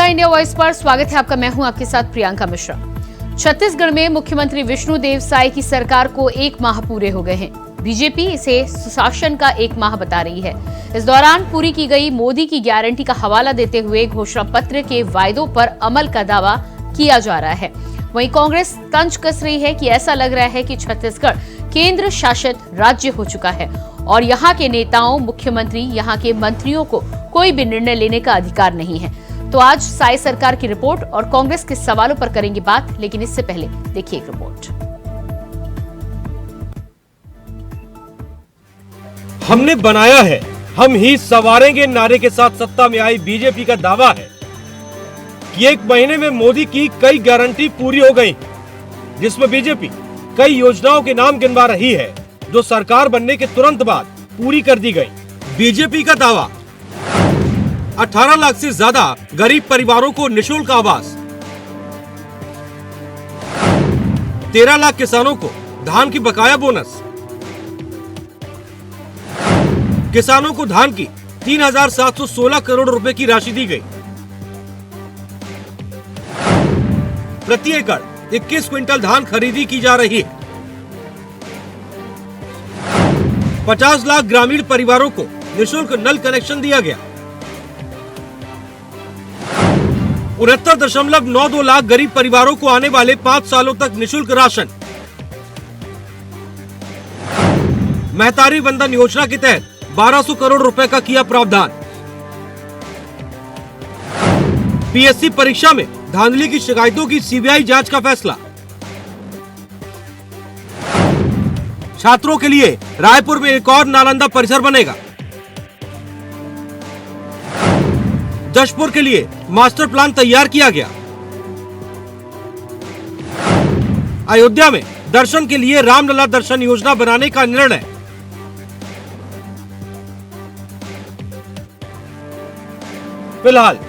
नमस्कार, India voice पर स्वागत है आपका। मैं हूं आपके साथ प्रियंका मिश्रा। छत्तीसगढ़ में मुख्यमंत्री विष्णुदेव साय की सरकार को 1 माह पूरे हो गए हैं। बीजेपी इसे सुशासन का 1 माह बता रही है। इस दौरान पूरी की गई मोदी की गारंटी का हवाला देते हुए घोषणा पत्र के वायदों पर अमल का दावा किया जा रहा है। वहीं कांग्रेस तंज कस रही है कि ऐसा लग रहा है कि छत्तीसगढ़ केंद्र शासित राज्य हो चुका है और यहाँ के नेताओं, मुख्यमंत्री, यहाँ के मंत्रियों को कोई भी निर्णय लेने का अधिकार नहीं है। तो आज साय सरकार की रिपोर्ट और कांग्रेस के सवालों पर करेंगे बात, लेकिन इससे पहले देखिए एक रिपोर्ट। हमने बनाया है, हम ही संवारेंगे नारे के साथ सत्ता में आई बीजेपी का दावा है कि 1 महीने में मोदी की कई गारंटी पूरी हो गई, जिसमें बीजेपी कई योजनाओं के नाम गिनवा रही है जो सरकार बनने के तुरंत बाद पूरी कर दी गई। बीजेपी का दावा, 18 लाख से ज्यादा गरीब परिवारों को निःशुल्क आवास, 13 लाख किसानों को धान की बकाया बोनस, किसानों को धान की 3,716 करोड़ रुपए की राशि दी गई। प्रति एकड़ 21 क्विंटल धान खरीदी की जा रही है। 50 लाख ग्रामीण परिवारों को निःशुल्क नल कनेक्शन दिया गया। 69.92 लाख गरीब परिवारों को आने वाले 5 सालों तक निःशुल्क राशन। महतारी वंदन योजना के तहत 1200 करोड़ रुपए का किया प्रावधान। पीएससी परीक्षा में धांधली की शिकायतों की सीबीआई जांच का फैसला। छात्रों के लिए रायपुर में एक और नालंदा परिसर बनेगा। जशपुर के लिए मास्टर प्लान तैयार किया गया। अयोध्या में दर्शन के लिए रामलला दर्शन योजना बनाने का निर्णय। फिलहाल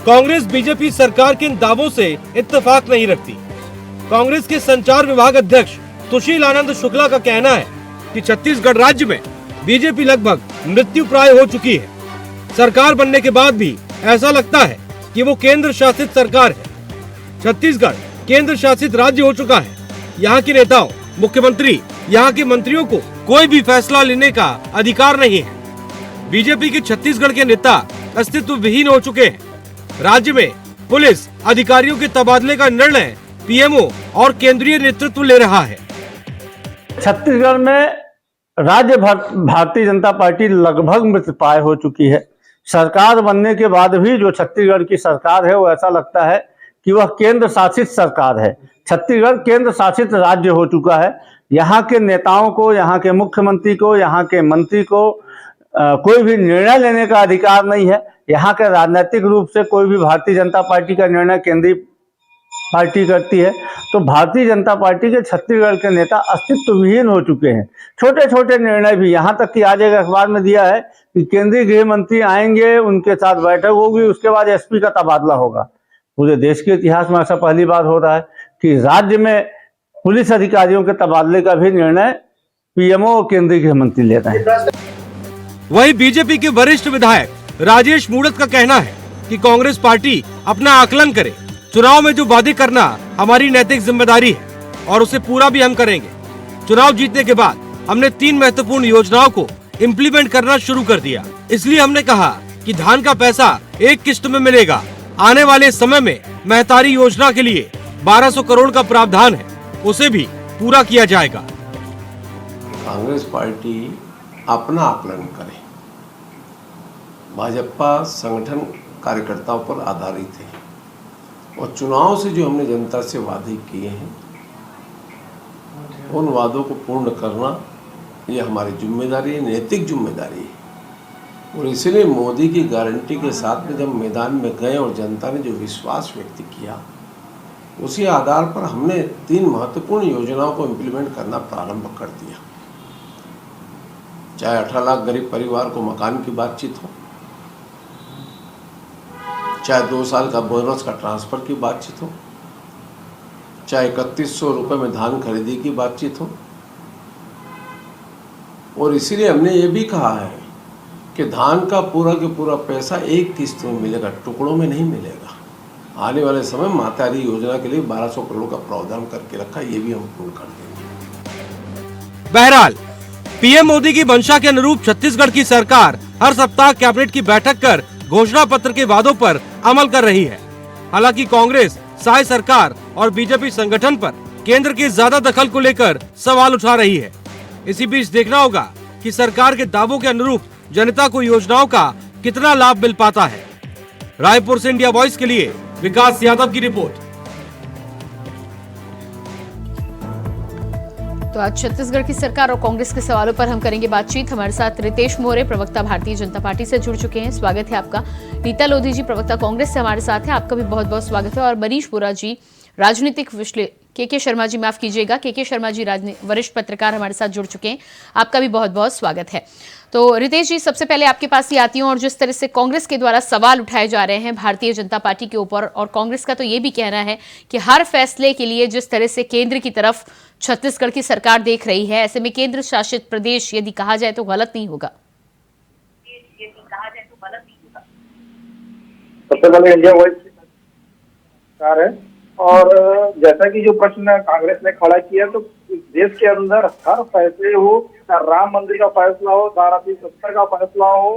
कांग्रेस बीजेपी सरकार के इन दावों से इत्तेफाक नहीं रखती। कांग्रेस के संचार विभाग अध्यक्ष सुशील आनंद शुक्ला का कहना है कि छत्तीसगढ़ राज्य में बीजेपी लगभग मृत्यु प्राय हो चुकी है। सरकार बनने के बाद भी ऐसा लगता है कि वो केंद्र शासित सरकार है। छत्तीसगढ़ केंद्र शासित राज्य हो चुका है। यहाँ के नेताओं, मुख्यमंत्री, यहाँ के मंत्रियों को कोई भी फैसला लेने का अधिकार नहीं है। बीजेपी के छत्तीसगढ़ के नेता अस्तित्व विहीन हो चुके हैं। राज्य में पुलिस अधिकारियों के तबादले का निर्णय पीएमओ और केंद्रीय नेतृत्व ले रहा है। छत्तीसगढ़ में राज्य भारतीय जनता पार्टी लगभग मृतप्राय हो चुकी है। सरकार बनने के बाद भी जो छत्तीसगढ़ की सरकार है वो ऐसा लगता है कि वह केंद्र शासित सरकार है। छत्तीसगढ़ केंद्र शासित राज्य हो चुका है। यहाँ के नेताओं को, यहाँ के मुख्यमंत्री को, यहाँ के मंत्री को कोई भी निर्णय लेने का अधिकार नहीं है। यहाँ के राजनीतिक रूप से कोई भी भारतीय जनता पार्टी का निर्णय केंद्रीय पार्टी करती है। तो भारतीय जनता पार्टी के छत्तीसगढ़ के नेता अस्तित्व विहीन हो चुके हैं। छोटे छोटे निर्णय भी, यहाँ तक कि आज एक अखबार में दिया है कि केंद्रीय गृह मंत्री आएंगे, उनके साथ बैठक होगी, उसके बाद एसपी का तबादला होगा। पूरे देश के इतिहास में ऐसा पहली बार हो रहा है कि राज्य में पुलिस अधिकारियों के तबादले का भी निर्णय पीएमओ और केंद्रीय गृह मंत्री ले रहे हैं। वहीं बीजेपी के वरिष्ठ विधायक राजेश मूणत का कहना है कि कांग्रेस पार्टी अपना आकलन करे। चुनाव में जो वादे करना हमारी नैतिक जिम्मेदारी है और उसे पूरा भी हम करेंगे। चुनाव जीतने के बाद हमने 3 महत्वपूर्ण योजनाओं को इम्प्लीमेंट करना शुरू कर दिया। इसलिए हमने कहा कि धान का पैसा एक किस्त में मिलेगा। आने वाले समय में महतारी योजना के लिए 1200 करोड़ का प्रावधान है, उसे भी पूरा किया जाएगा। कांग्रेस पार्टी अपना आकलन करे। भाजपा संगठन कार्यकर्ताओं पर आधारित है और चुनाव से जो हमने जनता से वादे किए हैं उन वादों को पूर्ण करना ये हमारी जिम्मेदारी है, नैतिक जिम्मेदारी है। और इसलिए मोदी की गारंटी के साथ में जब मैदान में गए और जनता ने जो विश्वास व्यक्त किया, उसी आधार पर हमने 3 महत्वपूर्ण योजनाओं को इम्प्लीमेंट करना प्रारंभ कर दिया। चाहे 18 लाख गरीब परिवार को मकान की बातचीत हो, चाहे 2 साल का बोनस का ट्रांसफर की बातचीत हो, चाहे 3100 रुपये में धान खरीदी की बातचीत हो। और इसीलिए हमने ये भी कहा है कि धान का पूरा के पूरा पैसा एक किस्त में मिलेगा, टुकड़ों में नहीं मिलेगा। आने वाले समय मातारी योजना के लिए 1200 करोड़ का प्रावधान करके रखा, ये भी हम पूर्ण कर देंगे। बहरहाल पीएम मोदी की मंशा के अनुरूप छत्तीसगढ़ की सरकार हर सप्ताह कैबिनेट की बैठक कर घोषणा पत्र के वादों पर अमल कर रही है। हालांकि कांग्रेस साय सरकार और बीजेपी संगठन पर केंद्र की ज्यादा दखल को लेकर सवाल उठा रही है। इसी बीच देखना होगा कि सरकार के दावों के अनुरूप जनता को योजनाओं का कितना लाभ मिल पाता है। रायपुर से इंडिया वॉइस के लिए विकास यादव की रिपोर्ट। तो आज छत्तीसगढ़ की सरकार और कांग्रेस के सवालों पर हम करेंगे बातचीत। हमारे साथ रितेश मोरे, प्रवक्ता भारतीय जनता पार्टी से जुड़ चुके हैं, स्वागत है आपका। नीता लोधी जी, प्रवक्ता कांग्रेस से हमारे साथ हैं, आपका भी बहुत बहुत स्वागत है। और मनीष बोरा जी, राजनीतिक के शर्मा जी, माफ कीजिएगा, के शर्मा जी वरिष्ठ पत्रकार हमारे साथ जुड़ चुके हैं, आपका भी बहुत बहुत स्वागत है। तो रितेश जी, सबसे पहले आपके पास ही आती हूँ, और जिस तरह से कांग्रेस के द्वारा सवाल उठाए जा रहे हैं भारतीय जनता पार्टी के ऊपर, और कांग्रेस का तो ये भी कहना है कि हर फैसले के लिए जिस तरह से केंद्र की तरफ छत्तीसगढ़ की सरकार देख रही है, ऐसे में केंद्र शासित प्रदेश यदि कहा जाए तो गलत नहीं होगा। सबसे पहले इंडिया वॉइस की सरकार है, और जैसा कि जो प्रश्न कांग्रेस ने खड़ा किया, तो देश के अंदर हर फैसले हो, चाहे राम मंदिर का फैसला हो, धारा 370 का फैसला हो,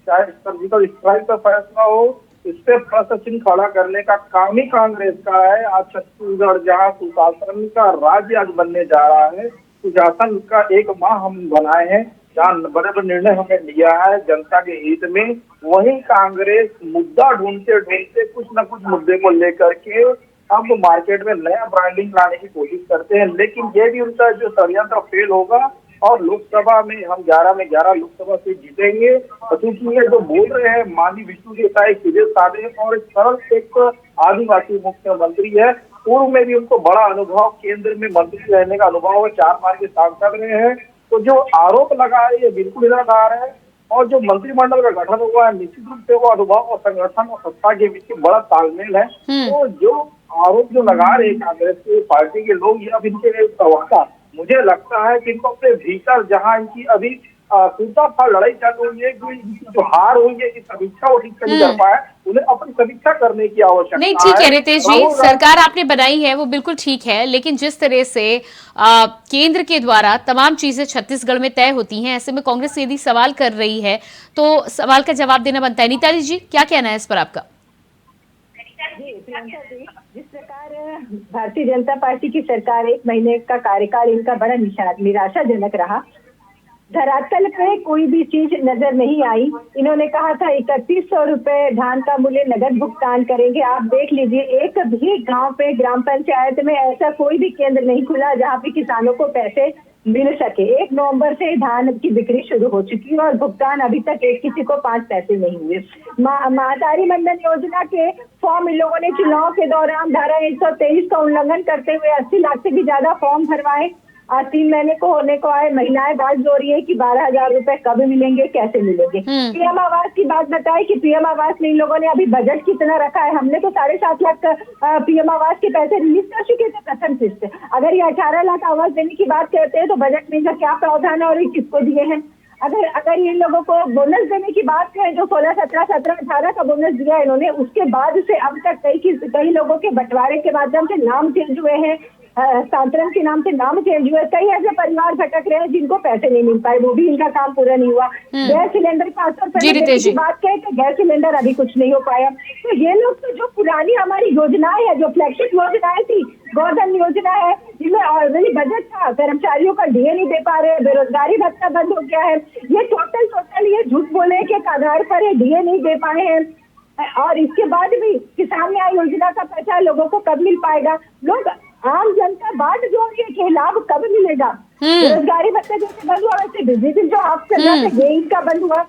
चाहे सर्जिकल स्ट्राइक का फैसला हो, इस पे प्रश्न चिन्ह खड़ा करने का काम ही कांग्रेस का है। आज छत्तीसगढ़ जहाँ सुशासन का राज्य आज बनने जा रहा है, सुशासन का एक माह हम बनाए हैं, जहाँ बड़े बड़े निर्णय हमने लिया है जनता के हित में, वही कांग्रेस मुद्दा ढूंढते ढूंढते कुछ न कुछ मुद्दे को लेकर के अब मार्केट में नया ब्रांडिंग लाने की कोशिश करते हैं। लेकिन ये भी उनका जो षड्यंत्र फेल होगा, और लोकसभा में हम 11 में 11 लोकसभा सीट जीतेंगे। क्योंकि ये जो बोल रहे हैं माननीय विष्णुदेव साय सीधे साधे और सरल एक आदिवासी मुख्यमंत्री है, पूर्व में भी उनको बड़ा अनुभव, केंद्र में मंत्री रहने का अनुभव है, 4 बार के सांसद रहे हैं। तो जो आरोप लगा है ये बिल्कुल निराधार है, और जो मंत्रिमंडल का गठन हुआ है निश्चित रूप से वो अनुभव और संगठन और सत्ता के बीच में बड़ा तालमेल है। तो जो आरोप जो लगा रहे कांग्रेस की पार्टी के लोग या फिर इनके प्रवक्ता, मुझे लगता है कि इनको अपने भीतर जहां इनकी अभी फल लड़ाई चल रही है, जो हार हुई है, समीक्षा वो ठीक से नहीं कर पाया, उन्हें अपनी समीक्षा करने की आवश्यकता नहीं, ठीक है रितेश जी, सरकार आपने बनाई है वो बिल्कुल ठीक है, लेकिन जिस तरह से केंद्र के द्वारा तमाम चीजें छत्तीसगढ़ में तय होती हैं, ऐसे में कांग्रेस यदि सवाल कर रही है तो सवाल का जवाब देना बनता है। नीता जी, क्या कहना है इस पर आपका? जिस प्रकार भारतीय जनता पार्टी की सरकार 1 महीने का कार्यकाल इनका बड़ा निराशाजनक रहा, धरातल पे कोई भी चीज नजर नहीं आई। इन्होंने कहा था 3100 रुपए धान का मूल्य नगद भुगतान करेंगे। आप देख लीजिए, एक भी गांव पे ग्राम पंचायत में ऐसा कोई भी केंद्र नहीं खुला जहां पे किसानों को पैसे मिल सके। 1 नवंबर से धान की बिक्री शुरू हो चुकी है और भुगतान अभी तक एक किसी को 5 पैसे नहीं हुए। महतारी मंडल योजना के फॉर्म इन लोगों ने चुनाव के दौरान धारा 123 का उल्लंघन करते हुए 80 लाख से भी ज्यादा फॉर्म भरवाए। आज 3 महीने को होने को आए, महिलाएं बात जो रही है कि 12,000 रुपए कब मिलेंगे, कैसे मिलेंगे। पीएम आवास की बात बताई कि पीएम आवास में इन लोगों ने अभी बजट कितना रखा है। हमने तो 7.5 लाख पीएम आवास के पैसे रिलीज कर चुके थे प्रथम किस्त। अगर ये 18 लाख आवास देने की बात करते हैं तो बजट में इनका क्या प्रावधान है और ये किसको दिए हैं? अगर इन लोगों को बोनस देने की बात करें, जो 16, 17, 17, 18 का बोनस दिया इन्होंने, उसके बाद से अब तक कई लोगों के बंटवारे के माध्यम से नाम चेंज हुए हैं, हस्तांतरण के नाम से नाम चेंज हुए। कई ऐसे परिवार भटक रहे हैं जिनको पैसे नहीं मिल पाए, वो भी इनका काम पूरा नहीं हुआ। गैस सिलेंडर 500 रुपए की बात करें तो गैस सिलेंडर अभी कुछ नहीं हो पाया। तो ये लोग तो जो पुरानी हमारी योजनाएं है, जो फ्लैगशिप योजनाएं थी, गोधन योजना है, जिसमें ऑलरेडी बजट था, कर्मचारियों का डीए नहीं दे पा रहे, बेरोजगारी भत्ता बंद हो गया है, ये टोटल ये झूठ बोले के आधार पर ये डीए नहीं दे पाए हैं। और इसके बाद भी किसान न्याय योजना का पैसा लोगों को कब मिल पाएगा? लोग आम जनता बाट जो ये लाभ कब मिलेगा? बेरोजगारी भत्ते जैसे बंद हुआ, वैसे बिजली बिल जो आप चल रहा था ये इनका बंद हुआ।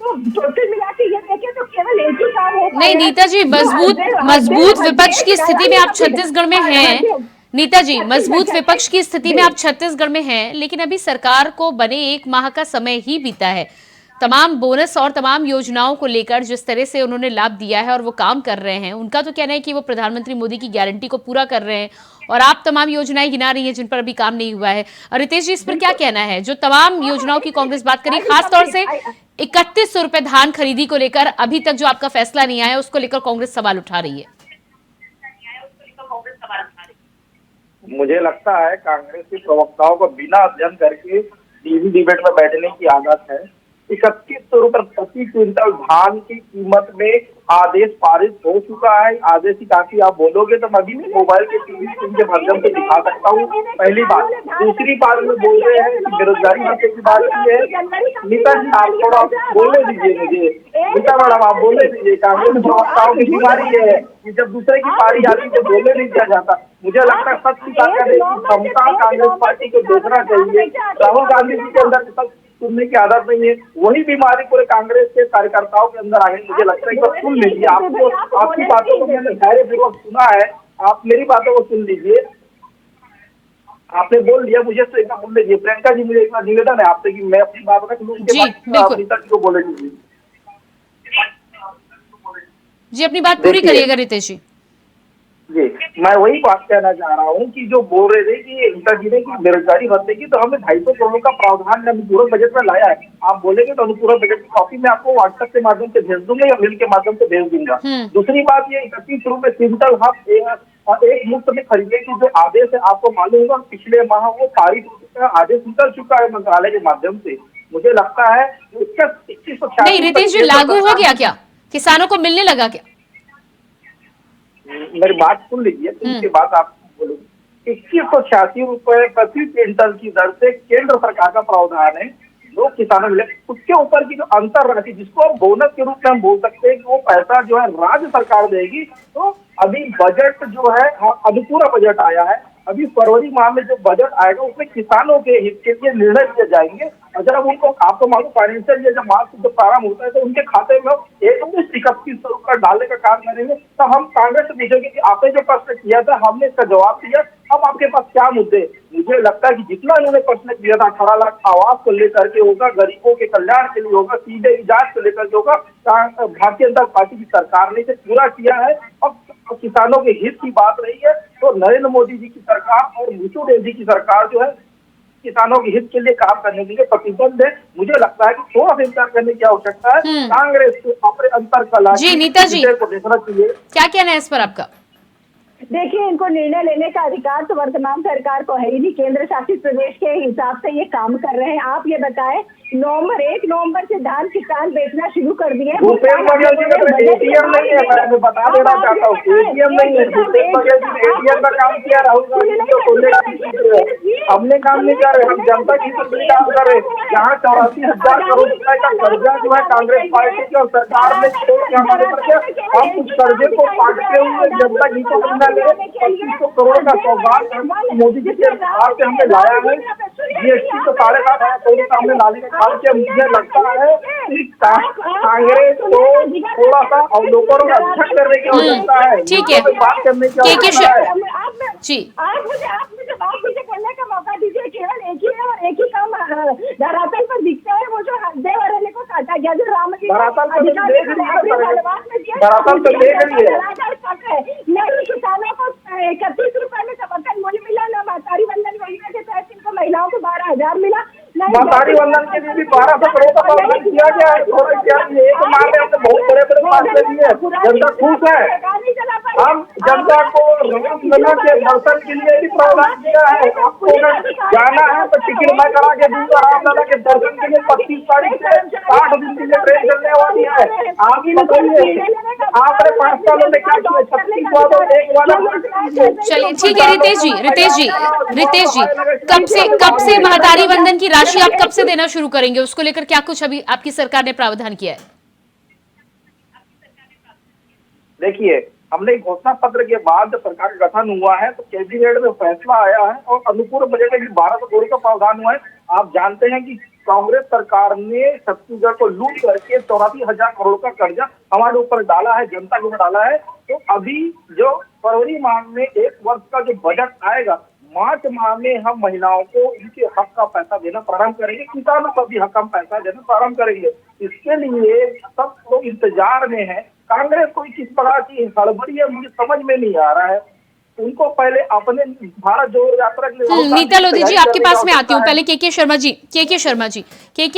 तो टोटल मिला के ये देखें तो केवल एक ही काम हो। नहीं नीता जी, मजबूत विपक्ष की स्थिति में आप छत्तीसगढ़ में हैं। नीता जी, मजबूत विपक्ष की स्थिति में आप छत्तीसगढ़ में हैं, लेकिन अभी सरकार को बने 1 माह का समय ही बीता है। तमाम बोनस और तमाम योजनाओं को लेकर जिस तरह से उन्होंने लाभ दिया है और वो काम कर रहे हैं, उनका तो कहना है कि वो प्रधानमंत्री मोदी की गारंटी को पूरा कर रहे हैं, और आप तमाम योजनाएं गिना रही हैं जिन पर अभी काम नहीं हुआ है। रितेश जी, इस पर क्या कहना है? जो तमाम योजनाओं की कांग्रेस बात करी, खासतौर से 3100 रुपए धान खरीदी को लेकर अभी तक जो आपका फैसला नहीं आया, उसको लेकर कांग्रेस सवाल उठा रही है। मुझे लगता है कांग्रेस के प्रवक्ताओं को बिना अध्ययन करके टीवी डिबेट में बैठने की आदत है। 3100 रुपए प्रति क्विंटल धान की कीमत में आदेश पारित हो चुका है। आदेश की काफी आप बोलोगे तो मैं भी मोबाइल के टीवी स्क्रीन के माध्यम से दिखा सकता हूँ। पहली बात। दूसरी बात में बोल रहे हैं कि बेरोजगारी भत्ते की बात की है। नीता जी आप थोड़ा बोलने दीजिए मुझे। नीता मैडम आप बोलने दीजिए। कांग्रेस प्रवक्ताओं की बीमारी है कि जब दूसरे की पारी आती तो बोलने नहीं दिया जाता। मुझे लगता है सच स्वीकार करने की क्षमता कांग्रेस पार्टी को देखना चाहिए। राहुल गांधी जी के अंदर सच सुनने की आदत नहीं है। वही बीमारी पूरे कांग्रेस के कार्यकर्ताओं के अंदर आ गई। मुझे लगता है एक बार सुन लीजिए। आपको आपकी बातों को मैंने धैर्यपूर्वक सुना है। आप मेरी बातों को सुन लीजिए। आपने बोल दिया, मुझे तो एक बार बोल लीजिए। प्रियंका जी मुझे एक बार निवेदन है आपसे कि मैं अपनी बात रख लूं, उसके बाद नीता जी को बोले दीजिए। जी अपनी बात पूरी करिएगा रितेश जी। जी मैं वही बात कहना चाह रहा हूँ कि जो बोल रहे थे कि नीता जी ने कि बेरोजगारी भत्ते की तो हमें 250 करोड़ का प्रावधान अनुपूरक बजट में लाया है। आप बोलेंगे तो अनुपूरक बजट की कॉपी मैं आपको व्हाट्सएप के माध्यम से भेज दूंगा या मेल के माध्यम से भेज दूंगा। दूसरी बात ये 31 रुपए क्विंटल हम एक मुफ्त में खरीदने की जो आदेश है आपको मालूम होगा पिछले माह वो पारित हो चुका है। आदेश निकल चुका है मंत्रालय के माध्यम से। मुझे लगता है उसका 2186 नहीं रितेश जी लागू हो गया क्या? किसानों को मिलने लगा क्या? मेरी बात सुन लीजिए उसके बाद आप बोलोगे। 2186 रुपए प्रति क्विंटल की दर से केंद्र सरकार का प्रावधान है जो किसानों मिले। उसके ऊपर की जो अंतर राशि जिसको हम बोनस के रूप में हम बोल सकते हैं कि वो पैसा जो है राज्य सरकार देगी। तो अभी बजट जो है अनुपूरक बजट आया है। अभी फरवरी माह में जो बजट आएगा उसमें किसानों के हित के लिए निर्णय लिए जाएंगे। और जब उनको आपको मालूम फाइनेंशियल ईयर जब मार्च से प्रारंभ होता है तो उनके खाते में 31 रुपए डालने का काम करेंगे। तब हम कांग्रेस से पूछेंगे कि आपने जो प्रश्न किया था हमने इसका जवाब दिया, अब आपके पास क्या मुद्दे। मुझे लगता है कि जितना इन्होंने प्रश्न किया था 18 लाख आवास को लेकर के होगा, गरीबों के कल्याण के लिए होगा, सीधे जांच को लेकर के होगा, भारतीय जनता पार्टी की सरकार ने इसे पूरा किया है। और किसानों के हित की बात रही है तो नरेंद्र मोदी जी की सरकार और विष्णुदेव जी की सरकार जो है किसानों के हित के लिए काम करने के लिए प्रतिबद्ध है। मुझे लगता है कि थोड़ा सा इंतजार करने की आवश्यकता है। कांग्रेस को अपने अंतर कला जी नीता जी को देखना चाहिए। क्या कहना है इस पर आपका? देखिए इनको निर्णय लेने का अधिकार तो वर्तमान सरकार को है ही नहीं। केंद्र शासित प्रदेश के हिसाब से ये काम कर रहे हैं। आप ये बताएं 1 नवंबर से धान किसान बेचना शुरू कर दिए। भूपेश बघेल जी का एटीएम नहीं है। मैं बता देना चाहता हूँ एटीएम नहीं है। भूपेश बघेल जी ने एटीएम का काम किया। राहुल गांधी को हमने काम नहीं कर रहे। हम जनता की काम कर रहे। यहाँ 84,000 करोड़ रुपए का कर्जा जो है कांग्रेस पार्टी की और सरकार ने छोड़ के हमारे करके हम उस कर्जे को काटते हुए जनता की को 2500 करोड़ का सौगात मोदी जी के हाथ से हमने लाया है। जीएसटी तो 7,500 करोड़ का हमने लाने का काम किया। मुझे लगता है कि कांग्रेस को थोड़ा सा अवलोकन का अध्ययन करने की आवश्यकता है। ठीक है बात करने की आवश्यकता है। जी आप मुझे बात मुझे करने का मौका दीजिए। केवल एक ही है और एक ही काम धरातल पर दिखता है। वो जो देवरेले को काटा गया जो राम जी धरातल तो देख रही है। नहीं किसानों को 31 रुपए में समर्थन मूल्य मिला ना। महतारी वंदन योजना के तहत इनको महिलाओं को 12,000 मिला। महतारी वंदन के लिए भी 1200 करोड़ का प्रावधान किया गया है। थोड़ा क्या एक माह में हमने बहुत बड़े फासले लिए। जनता खुश है। हम जनता को रामलला के दर्शन के लिए भी प्रावधान किया है। आपको अगर जाना है तो टिकट मैं करा के दूंगा। रामलला के दर्शन के लिए 25 तारीख से 60 दिन के लिए ट्रेन चलने वाली है। आप बताइए आपने 5 सालों में क्या किया? 36 वादा एक वादा। चलिए ठीक है रितेश जी कब से महतारी वंदन की राशि आप कब से देना शुरू करेंगे? उसको लेकर क्या कुछ अभी आपकी सरकार ने प्रावधान किया है? देखिए हमने घोषणा पत्र के बाद जब सरकार का गठन हुआ है तो कैबिनेट में फैसला आया है और अनुपूरक बजट में 1200 करोड़ का प्रावधान हुआ है। आप जानते हैं कि कांग्रेस सरकार ने छत्तीसगढ़ को लूट करके 84,000 करोड़ का कर्जा हमारे ऊपर डाला है, जनता के ऊपर डाला है। तो अभी जो फरवरी माह में 1 वर्ष का जो बजट आएगा, मार्च माह में हम महिलाओं को इनके हक का पैसा देना प्रारंभ करेंगे, किसानों को भी हक का पैसा देना प्रारंभ करेंगे। इसके लिए सब लोग इंतजार में है। कांग्रेस कोई किस प्रकार की हड़बड़ी है मुझे समझ में नहीं आ रहा है। उनको पहले अपने भारत जोड़ो यात्रा के लिए नीता लोधी जी, आपके पास में आती हूँ। पहले के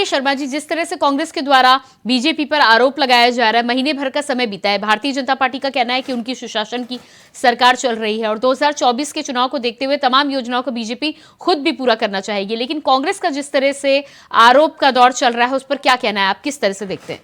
शर्मा जी, जिस तरह से कांग्रेस के द्वारा बीजेपी पर आरोप लगाया जा रहा है, महीने भर का समय बीता है, भारतीय जनता पार्टी का कहना है कि उनकी सुशासन की सरकार चल रही है और 2024 के चुनाव को देखते हुए तमाम योजनाओं को बीजेपी खुद भी पूरा करना चाहेगी, लेकिन कांग्रेस का जिस तरह से आरोप का दौर चल रहा है उस पर क्या कहना है, आप किस तरह से देखते हैं?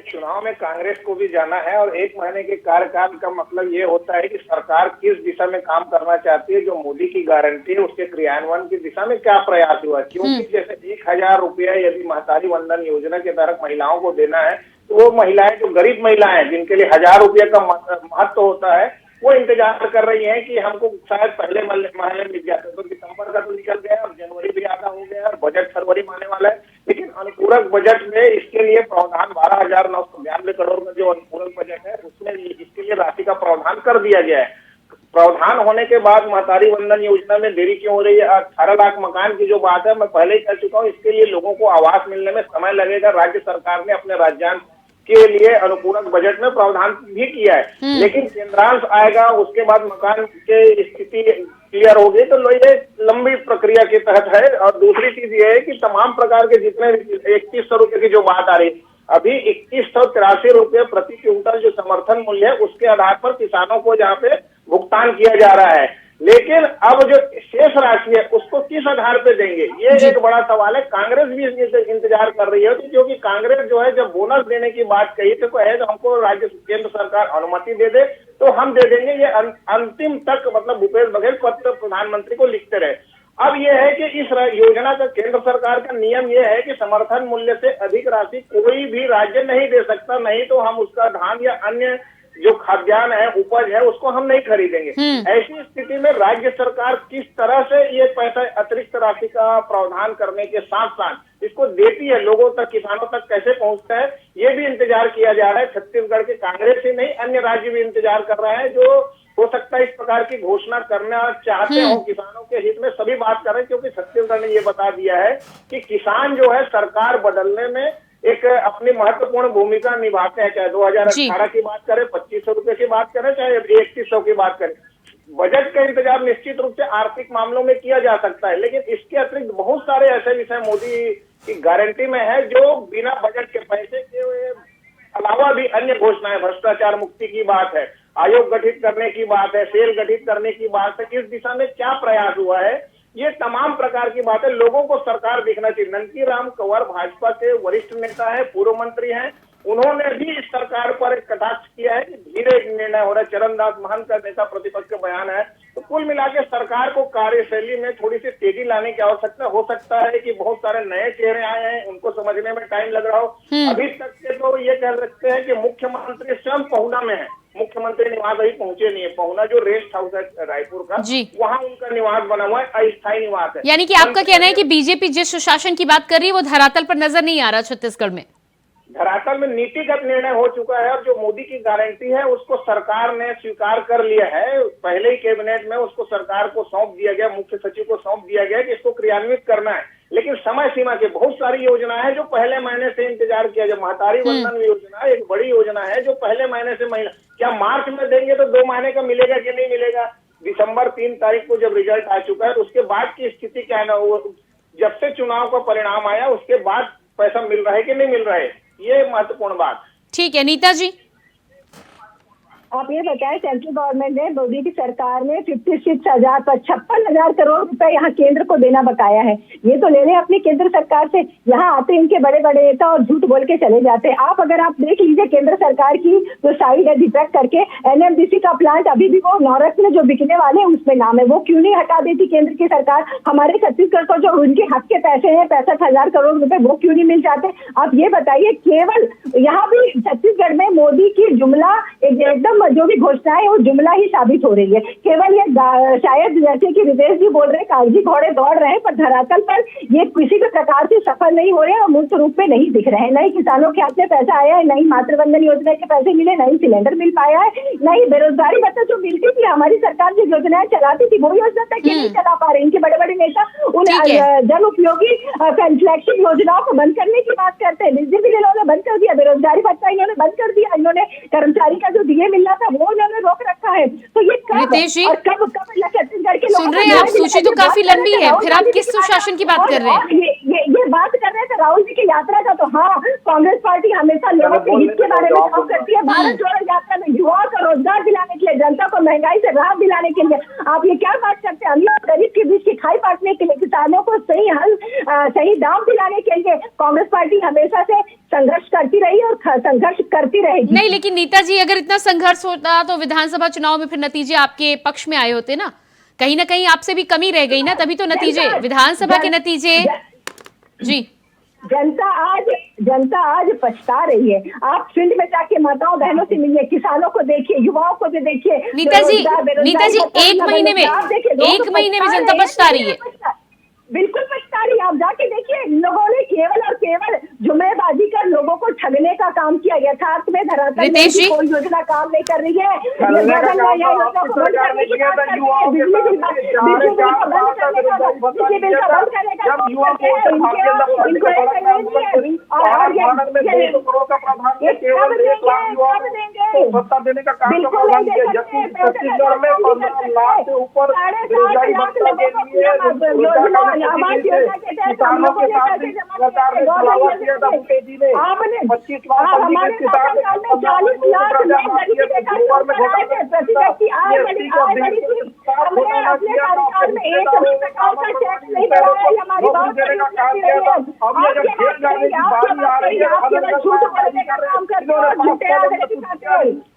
चुनाव में कांग्रेस को भी जाना है और एक महीने के कार्यकाल का मतलब ये होता है कि सरकार किस दिशा में काम करना चाहती है, जो मोदी की गारंटी है उसके क्रियान्वयन की दिशा में क्या प्रयास हुआ है। क्योंकि जैसे 1000 रुपया यदि महतारी वंदन योजना के तहत महिलाओं को देना है तो वो महिलाएं जो गरीब महिलाएं जिनके लिए 1000 रुपये का महत्व होता है वो इंतजार कर रही हैं कि हमको शायद पहले महीने मिल जाते, तो दिसंबर का तो निकल गया और जनवरी भी आधा हो गया और बजट फरवरी में आने वाला है। लेकिन अनुपूरक बजट में इसके लिए प्रावधान 12,992 करोड़ का जो अनुपूरक बजट है उसमें इसके लिए राशि का प्रावधान कर दिया गया है। प्रावधान होने के बाद महतारी वंदन योजना में देरी क्यों हो रही है? 18 लाख मकान की जो बात है मैं पहले ही कह चुका हूँ, इसके लिए लोगों को आवास मिलने में समय लगेगा। राज्य सरकार ने अपने राज्यांश के लिए अनुपूरक बजट में प्रावधान भी किया है, लेकिन केंद्रांश आएगा उसके बाद मकान के स्थिति क्लियर होगी, तो ये लंबी प्रक्रिया के तहत है। और दूसरी चीज ये है कि तमाम प्रकार के जितने 2100 रुपए की जो बात आ रही है, अभी 2183 रुपए प्रति क्विंटल जो समर्थन मूल्य है उसके आधार पर किसानों को जहाँ पे भुगतान किया जा रहा है, लेकिन अब जो शेष राशि है उसको किस आधार पे देंगे, ये एक बड़ा सवाल है। कांग्रेस भी इंतजार कर रही है, क्योंकि कांग्रेस जो है जब बोनस देने की बात कही तो कहे तो हमको राज्य केंद्र सरकार अनुमति दे दे तो हम दे देंगे, ये अंतिम तक मतलब भूपेश बघेल पत्र प्रधानमंत्री को लिखते रहे। अब ये है कि इस योजना का केंद्र सरकार का नियम ये है कि समर्थन मूल्य से अधिक राशि कोई भी राज्य नहीं दे सकता, नहीं तो हम उसका धान या अन्य जो खाद्यान्न है उपज है उसको हम नहीं खरीदेंगे। ऐसी स्थिति में राज्य सरकार किस तरह से ये पैसा अतिरिक्त राशि का प्रावधान करने के साथ साथ इसको देती है, लोगों तक किसानों तक कैसे पहुंचता है, ये भी इंतजार किया जा रहा है। छत्तीसगढ़ के कांग्रेस ही नहीं अन्य राज्य भी इंतजार कर रहे हैं, जो हो सकता है इस प्रकार की घोषणा करना चाहते हो किसानों के हित में, सभी बात कर रहे हैं। क्योंकि छत्तीसगढ़ ने ये बता दिया है कि किसान जो है सरकार बदलने में एक अपनी महत्वपूर्ण भूमिका निभाते हैं, चाहे 2018 की बात करें, 2500 रुपए की बात करें, चाहे 3100 की बात करें। बजट का इंतजार निश्चित रूप से आर्थिक मामलों में किया जा सकता है, लेकिन इसके अतिरिक्त बहुत सारे ऐसे विषय मोदी की गारंटी में है जो बिना बजट के पैसे के अलावा भी अन्य घोषणाएं, भ्रष्टाचार मुक्ति की बात है, आयोग गठित करने की बात है, सेल गठित करने की बात है, किस दिशा में क्या प्रयास हुआ है, ये तमाम प्रकार की बातें लोगों को सरकार दिखना चाहिए। नंकी राम कंवर भाजपा के वरिष्ठ नेता है, पूर्व मंत्री हैं, उन्होंने भी इस सरकार पर एक कटाक्ष किया है कि धीरे निर्णय हो रहा है। चरणदास महंत का नेता प्रतिपक्ष का बयान है। तो कुल मिला के सरकार को कार्यशैली में थोड़ी सी तेजी लाने की आवश्यकता हो सकता है कि बहुत सारे नए चेहरे आए हैं, उनको समझने में टाइम लग रहा हो। अभी तक के तो ये कह सकते हैं कि मुख्यमंत्री स्वयं पहुना में है, मुख्यमंत्री निवास अभी पहुंचे नहीं है। पहुना जो रेस्ट हाउस है रायपुर का, वहाँ उनका निवास बना हुआ है, अस्थायी निवास है। यानी कि आपका कहना है कि बीजेपी जिस सुशासन की बात कर रही है वो धरातल पर नजर नहीं आ रहा छत्तीसगढ़ में। धरातल में नीतिगत निर्णय हो चुका है और जो मोदी की गारंटी है उसको सरकार ने स्वीकार कर लिया है। पहले ही कैबिनेट में उसको सरकार को सौंप दिया गया, मुख्य सचिव को सौंप दिया गया कि इसको क्रियान्वित करना है। लेकिन समय सीमा के बहुत सारी योजनाएं हैं जो पहले महीने से इंतजार किया जाए। महतारी वंदन योजना एक बड़ी योजना है जो पहले महीने से महीना, क्या मार्च में देंगे तो 2 महीने का मिलेगा कि नहीं मिलेगा? दिसंबर 3 तारीख को जब रिजल्ट आ चुका है तो उसके बाद की स्थिति क्या है ना, वो जब से चुनाव का परिणाम आया उसके बाद पैसा मिल रहा है कि नहीं मिल रहा है, ये महत्वपूर्ण बात। ठीक है नीता जी, आप ये बताएं, सेंट्रल गवर्नमेंट ने, मोदी की सरकार ने 56,000 करोड़ रुपए यहाँ केंद्र को देना बकाया है। ये तो ले रहे अपनी केंद्र सरकार से, यहाँ आते इनके बड़े बड़े नेता और झूठ बोल के चले जाते हैं। अगर आप देख लीजिए केंद्र सरकार की जो साइड है डिफेक्ट करके, NMDC का प्लांट अभी भी वो नवरत्न जो बिकने वाले हैं उसमें नाम है, वो क्यों नहीं हटा देती केंद्र की सरकार? हमारे छत्तीसगढ़ को जो उनके हक के पैसे हैं 65,000 करोड़ रुपए, वो क्यों नहीं मिल जाते? आप ये बताइए, केवल यहाँ भी छत्तीसगढ़ में मोदी की जुमला एकदम जो भी घोषणा है वो जुमला ही साबित हो रही है। केवल ये शायद जैसे कि विदेश जी बोल रहे हैं कागजी घोड़े दौड़ रहे हैं, पर धरातल पर ये किसी भी प्रकार से सफल नहीं हो रहे हैं और मूर्त रूप में नहीं दिख रहे हैं। नहीं किसानों के हाथ में पैसा आया है, नहीं मातृवंदन योजना के पैसे मिले, नहीं सिलेंडर मिल पाया है, नहीं बेरोजगारी भत्ता जो मिलती थी हमारी सरकार जो योजनाएं चलाती थी वो योजना तक नहीं चला पा रहे। इनके बड़े बड़े नेता उन जन उपयोगी फ्लैगशिप योजनाओं को बंद करने की बात करते हैं। बिजली बिल इन्होंने बंद कर दिया, बेरोजगारी भत्ता इन्होंने बंद कर दिया, इन्होंने कर्मचारी का जो डीए मिलना करना था वो उन्होंने रोक रखा है। तो ये कब रितेश जी, और कब छत्तीसगढ़ के सुन रहे हैं आप, सूची तो काफी लंबी है, फिर आप किस सुशासन की बात कर रहे हैं? ये बात कर रहे थे राहुल जी की यात्रा का। तो हाँ, कांग्रेस पार्टी हमेशा लोगों के हित के बारे में काम करती है। भारत जोड़ो यात्रा में युवाओं को रोजगार दिलाने के लिए, जनता को महंगाई से राहत दिलाने के लिए आप ये क्या बात करते हैं? अमीर और गरीब के बीच की खाई पाटने के लिए, किसानों को सही दाम दिलाने के लिए कांग्रेस पार्टी हमेशा से संघर्ष करती रही और संघर्ष करती रहेगी। नहीं, लेकिन नीता जी, अगर इतना संघर्ष होता तो विधानसभा चुनाव में फिर नतीजे आपके पक्ष में आए होते ना। कहीं ना कहीं आपसे भी कमी रह गई ना, तभी तो नतीजे, विधानसभा के नतीजे। जी, जनता आज पछता रही है। आप फील्ड में जाके माताओं बहनों से मिलिए, किसानों को देखिए, युवाओं को भी देखिए। नीता जी, एक महीने में जनता पछता रही है। बिल्कुल पछता रही है। आप जाके देखिए, लोगों ने केवल और केवल जुम्मेबाजी कर लोगों को ठगने का काम किया। यथार्थ में धरातल में कोई योजना काम नहीं कर रही है। सत्ता देने का काम छत्तीसगढ़ में 15 लाख से ऊपर बेरोजगारी भत्ता के लिए किसानों के साथ सरकार ने बढ़ावा दिया था। मुकेश जी ने 25 लाख पंजीकृत किसान 40 लाख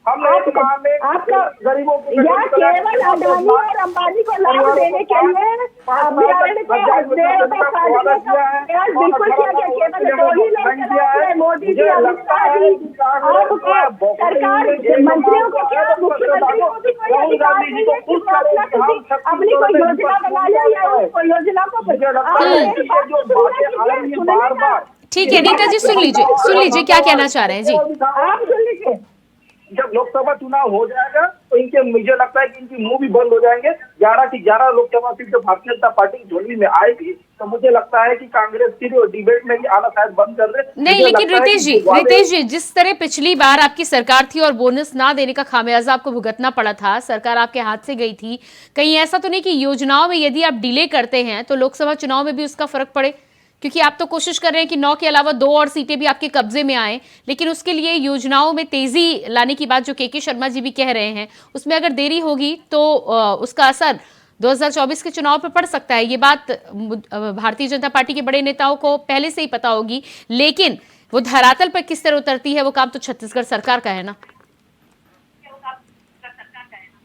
हमने एक माह में गरीबों को केवल अडानी और अंबानी को लाभ देने के लिए बिल्कुल किया गया। केवल दो ही लोग मोदी जी, अमित शाह जी, सरकार मंत्रियों को क्या, मुख्यमंत्रियों को भी कोई अधिकार नहीं है कि अपनी कोई योजना बना ले या कोई योजना को बार बार। ठीक है नीता जी, सुन लीजिए क्या कहना चाह रहे हैं जी। आप सुन लीजिए। जब लोकसभा चुनाव हो जाएगा तो इनके, मुझे लगता है कि इनकी मुंह भी बंद हो जाएंगे। 11 की 11 लोकसभा सीट जब भारतीय जनता पार्टी की झोली में आएगी तो मुझे लगता है कि कांग्रेस की डिबेट में भी आना शायद बंद कर दे। नहीं, लेकिन रितेश जी, जिस तरह पिछली बार आपकी सरकार थी और बोनस ना देने का खामियाजा आपको भुगतना पड़ा था, सरकार आपके हाथ से गई थी, कहीं ऐसा तो नहीं कि योजनाओं में यदि आप डिले करते हैं तो लोकसभा चुनाव में भी उसका फर्क पड़े? क्योंकि आप तो कोशिश कर रहे हैं कि 9 के अलावा 2 और सीटें भी आपके कब्जे में आए, लेकिन उसके लिए योजनाओं में तेजी लाने की बात जो के शर्मा जी भी कह रहे हैं, उसमें अगर देरी होगी तो उसका असर 2024 के चुनाव पर पड़ सकता है। ये बात भारतीय जनता पार्टी के बड़े नेताओं को पहले से ही पता होगी, लेकिन वो धरातल पर किस तरह उतरती है वो काम तो छत्तीसगढ़ सरकार का है ना।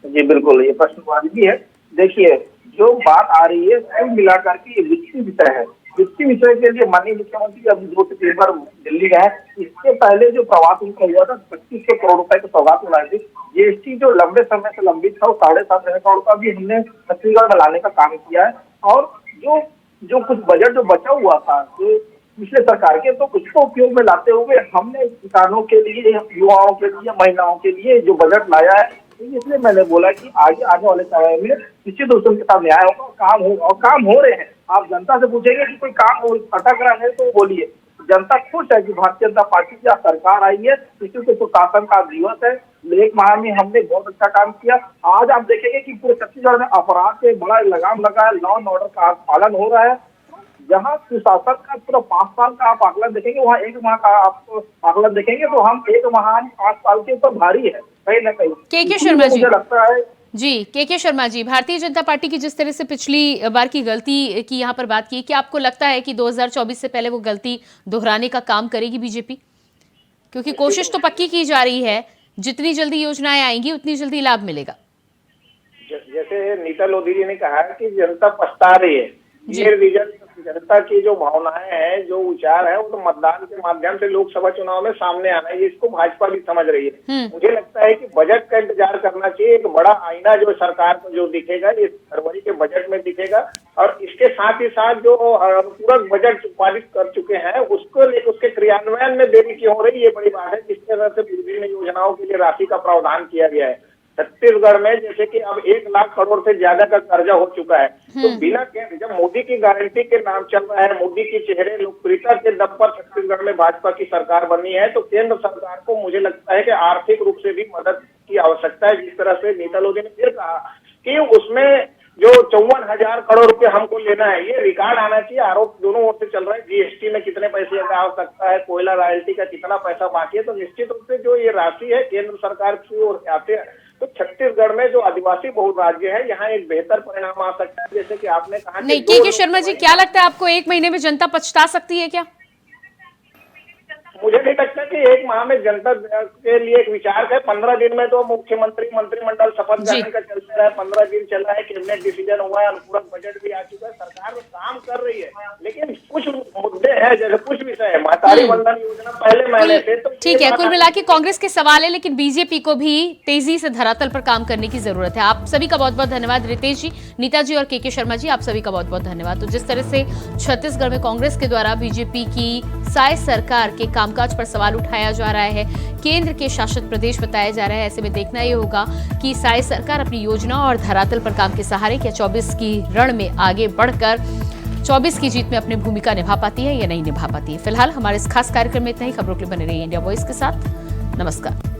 जी बिल्कुल, ये प्रश्न वाजिब है। देखिए, जो बात आ रही है कुल मिलाकर के ये वित्तीय विषय है। वित्तीय विषय के लिए माननीय मुख्यमंत्री अभी 2 से 3 बार दिल्ली गए। इसके पहले जो प्रवास उनका हुआ था 2500 करोड़ रुपए की सौगात मिलाई थी। जीएसटी जो लंबे समय से लंबित था, 7.5 करोड़ का भी हमने छत्तीसगढ़ में लाने का काम किया है। और जो कुछ बजट जो बचा हुआ था जो पिछले सरकार के, तो उसको उपयोग में लाते हुए हमने किसानों के लिए, युवाओं के लिए, महिलाओं के लिए जो बजट लाया है। इसलिए मैंने बोला कि आगे वाले समय में निश्चित रूप से उनके साथ न्याय होगा, काम होगा और काम हो रहे हैं। आप जनता से पूछेंगे कि कोई काम अटक रहा है तो बोलिए। जनता खुश है कि भारतीय जनता पार्टी की सरकार आई है, इसी से सुशासन का दिवस है। 1 माह में हमने बहुत अच्छा काम किया। आज आप देखेंगे कि पूरे छत्तीसगढ़ में अपराध पे बड़ा लगाम लगा है, लॉ एंड ऑर्डर का पालन हो रहा है। जहाँ सुशासन का पूरा 5 साल का आप आकलन देखेंगे, वहाँ 1 माह का आप आकलन देखेंगे तो हम 1 माह 5 साल के ऊपर भारी है कहीं ना कहीं। के शर्मा जी, मुझे लगता है जी के शर्मा जी, भारतीय जनता पार्टी की जिस तरह से पिछली बार की गलती की यहाँ पर बात की, क्या आपको लगता है कि 2024 से पहले वो गलती दोहराने का काम करेगी बीजेपी? क्योंकि कोशिश तो पक्की की जा रही है, जितनी जल्दी योजनाएं आएंगी उतनी जल्दी लाभ मिलेगा। जैसे नीता लोधी जी ने कहा कि जनता पछता रही है, ये रिजल्ट जनता की जो भावनाएं हैं, जो विचार है, वो तो मतदान के माध्यम से लोकसभा चुनाव में सामने आना है। इसको भाजपा भी समझ रही है। मुझे लगता है कि बजट का इंतजार करना चाहिए। एक बड़ा आईना जो सरकार को जो दिखेगा इस फरवरी के बजट में दिखेगा, और इसके साथ ही साथ जो पूरक बजट पारित कर चुके हैं उसको लेकर उसके क्रियान्वयन में देरी क्यों हो रही है, ये बड़ी बात है। जिस तरह से विभिन्न योजनाओं के लिए राशि का प्रावधान किया गया है छत्तीसगढ़ में, जैसे कि अब 1 लाख करोड़ से ज्यादा का कर्जा हो चुका है। तो बिना जब मोदी की गारंटी के नाम चल रहा है, मोदी की चेहरे लोकप्रियता के दम पर छत्तीसगढ़ में भाजपा की सरकार बनी है, तो केंद्र सरकार को मुझे लगता है कि आर्थिक रूप से भी मदद की आवश्यकता है। जिस तरह से नीता लोधी ने फिर कहा कि उसमें जो 54,000 करोड़ रुपए हमको लेना है, ये रिकॉर्ड आना चाहिए। आरोप दोनों ओर से चल रहा है, जीएसटी में कितने पैसे का आवश्यकता है, कोयला रॉयल्टी का कितना पैसा बाकी है। तो निश्चित रूप से जो ये राशि है केंद्र सरकार की ओर आते हैं तो छत्तीसगढ़ में जो आदिवासी बहुल राज्य है यहाँ एक बेहतर परिणाम आ सकता है। जैसे कि आपने कहा नहीं, के शर्मा जी, क्या लगता है आपको 1 महीने में जनता पछता सकती है क्या? मुझे नहीं लगता कि 1 माह में जनता के लिए एक विचार है। 15 दिन में तो मुख्यमंत्री मंत्रिमंडल शपथ ग्रहण का चलता रहा है, 15 दिन चला है, कैबिनेट डिसीजन हुआ है, अनुपूरक बजट भी आ चुका है, सरकार काम कर रही है। लेकिन कुछ मुद्दे हैं, जैसे कुछ विषय है, मातारी वंदन योजना पहले महीने से तो ठीक है, कुल मिला के कांग्रेस के सवाल है, लेकिन बीजेपी को भी तेजी से धरातल पर काम करने की जरूरत है। आप सभी का बहुत बहुत धन्यवाद रितेश जी, नीता जी और के शर्मा जी, आप सभी का बहुत बहुत धन्यवाद। तो जिस तरह से छत्तीसगढ़ में कांग्रेस के द्वारा बीजेपी की साय सरकार के कामकाज पर सवाल उठाया जा रहा है, केंद्र के शासित प्रदेश बताया जा रहा है, ऐसे में देखना ये होगा कि साय सरकार अपनी योजना और धरातल पर काम के सहारे क्या 24 की रण में आगे बढ़कर 24 की जीत में अपनी भूमिका निभा पाती है या नहीं निभा पाती है। फिलहाल हमारे इस खास कार्यक्रम में इतना ही। खबरों के लिए बने रहिए इंडिया वॉइस के साथ। नमस्कार।